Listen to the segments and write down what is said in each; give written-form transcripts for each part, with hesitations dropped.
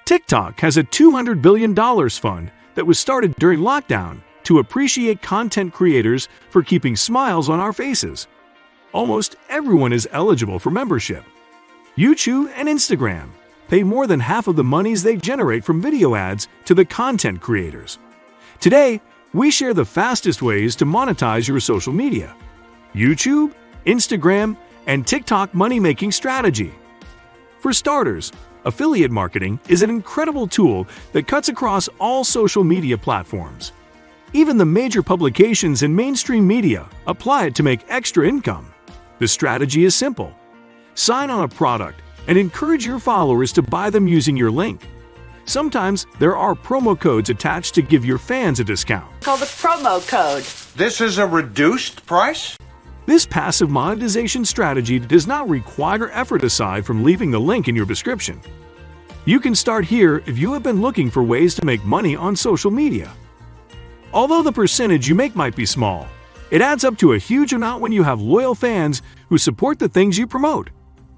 TikTok has a $200 billion fund that was started during lockdown to appreciate content creators for keeping smiles on our faces. Almost everyone is eligible for membership. YouTube and Instagram pay more than half of the monies they generate from video ads to the content creators. Today, we share the fastest ways to monetize your social media: YouTube, Instagram, and TikTok money-making strategy. For starters, affiliate marketing is an incredible tool that cuts across all social media platforms. Even the major publications and mainstream media apply it to make extra income. The strategy is simple. Sign on a product and encourage your followers to buy them using your link. Sometimes there are promo codes attached to give your fans a discount. Called a promo code. This is a reduced price? This passive monetization strategy does not require effort aside from leaving the link in your description. You can start here if you have been looking for ways to make money on social media. Although the percentage you make might be small, it adds up to a huge amount when you have loyal fans who support the things you promote.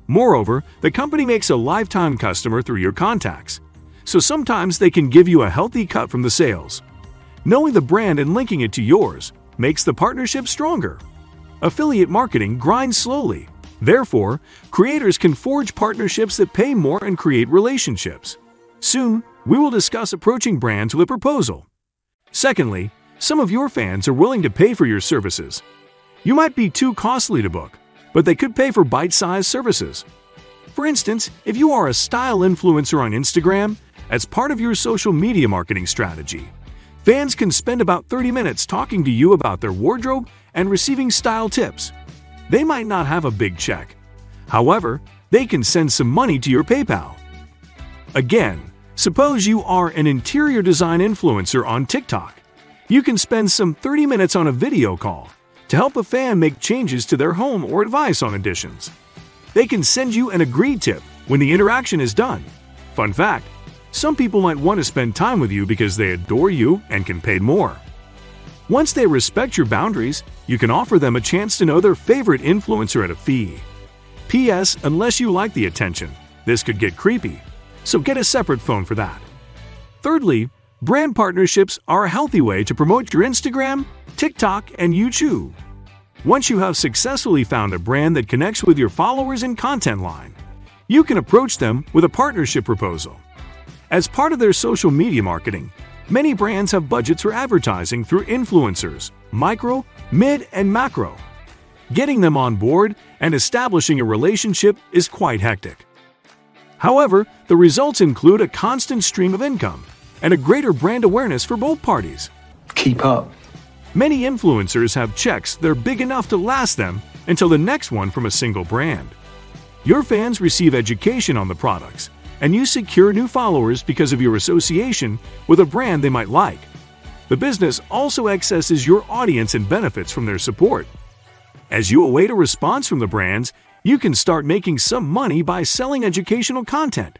Moreover, the company makes a lifetime customer through your contacts, so sometimes they can give you a healthy cut from the sales. Knowing the brand and linking it to yours makes the partnership stronger. Affiliate marketing grinds slowly. Therefore, creators can forge partnerships that pay more and create relationships. Soon, we will discuss approaching brands with a proposal. Secondly, some of your fans are willing to pay for your services. You might be too costly to book, but they could pay for bite-sized services. For instance, if you are a style influencer on Instagram, as part of your social media marketing strategy, fans can spend about 30 minutes talking to you about their wardrobe and receiving style tips. They might not have a big check. However, they can send some money to your PayPal. Again, suppose you are an interior design influencer on TikTok. You can spend some 30 minutes on a video call to help a fan make changes to their home or advice on additions. They can send you an agreed tip when the interaction is done. Fun fact, some people might want to spend time with you because they adore you and can pay more. Once they respect your boundaries, you can offer them a chance to know their favorite influencer at a fee. P.S. Unless you like the attention, this could get creepy, so get a separate phone for that. Thirdly, brand partnerships are a healthy way to promote your Instagram, TikTok, and YouTube. Once you have successfully found a brand that connects with your followers and content line, you can approach them with a partnership proposal. As part of their social media marketing, many brands have budgets for advertising through influencers, micro, mid, and macro. Getting them on board and establishing a relationship is quite hectic. However, the results include a constant stream of income and a greater brand awareness for both parties. Keep up. Many influencers have checks that are big enough to last them until the next one from a single brand. Your fans receive education on the products, and you secure new followers because of your association with a brand they might like. The business also accesses your audience and benefits from their support. As you await a response from the brands, you can start making some money by selling educational content.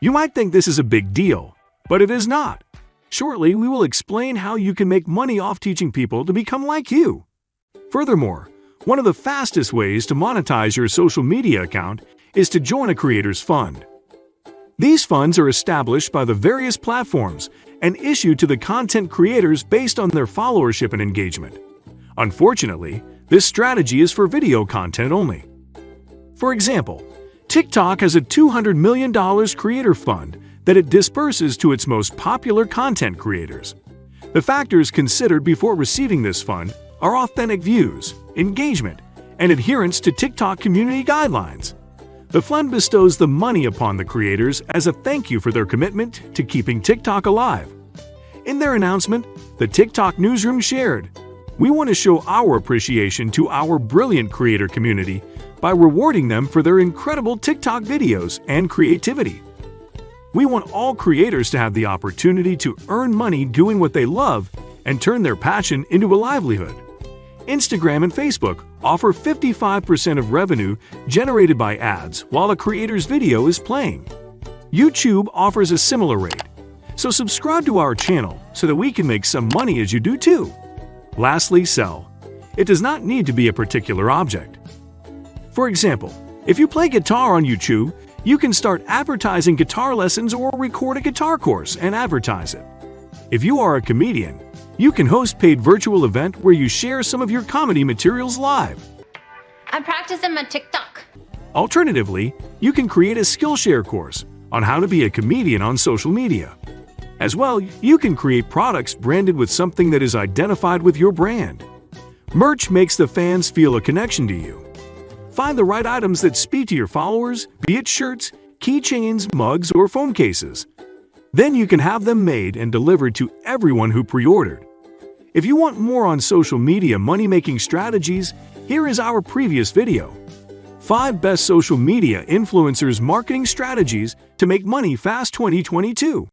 You might think this is a big deal, but it is not. Shortly, we will explain how you can make money off teaching people to become like you. Furthermore, one of the fastest ways to monetize your social media account is to join a creator's fund. These funds are established by the various platforms and issued to the content creators based on their followership and engagement. Unfortunately, this strategy is for video content only. For example, TikTok has a $200 million creator fund that it disperses to its most popular content creators. The factors considered before receiving this fund are authentic views, engagement, and adherence to TikTok community guidelines. The fund bestows the money upon the creators as a thank you for their commitment to keeping TikTok alive. In their announcement, the TikTok newsroom shared, "We want to show our appreciation to our brilliant creator community by rewarding them for their incredible TikTok videos and creativity. We want all creators to have the opportunity to earn money doing what they love and turn their passion into a livelihood." Instagram and Facebook offer 55% of revenue generated by ads while a creator's video is playing. YouTube offers a similar rate, so subscribe to our channel so that we can make some money as you do too. Lastly, sell. It does not need to be a particular object. For example, if you play guitar on YouTube, You can start advertising guitar lessons or record a guitar course and advertise it. If you are a comedian, you can host paid virtual event where you share some of your comedy materials live. I practice in my TikTok. Alternatively, you can create a Skillshare course on how to be a comedian on social media. As well, you can create products branded with something that is identified with your brand. Merch makes the fans feel a connection to you. Find the right items that speak to your followers, be it shirts, keychains, mugs, or phone cases. Then you can have them made and delivered to everyone who pre-ordered. If you want more on social media money-making strategies, here is our previous video. 5 Best Social Media Influencers Marketing Strategies to Make Money Fast 2022.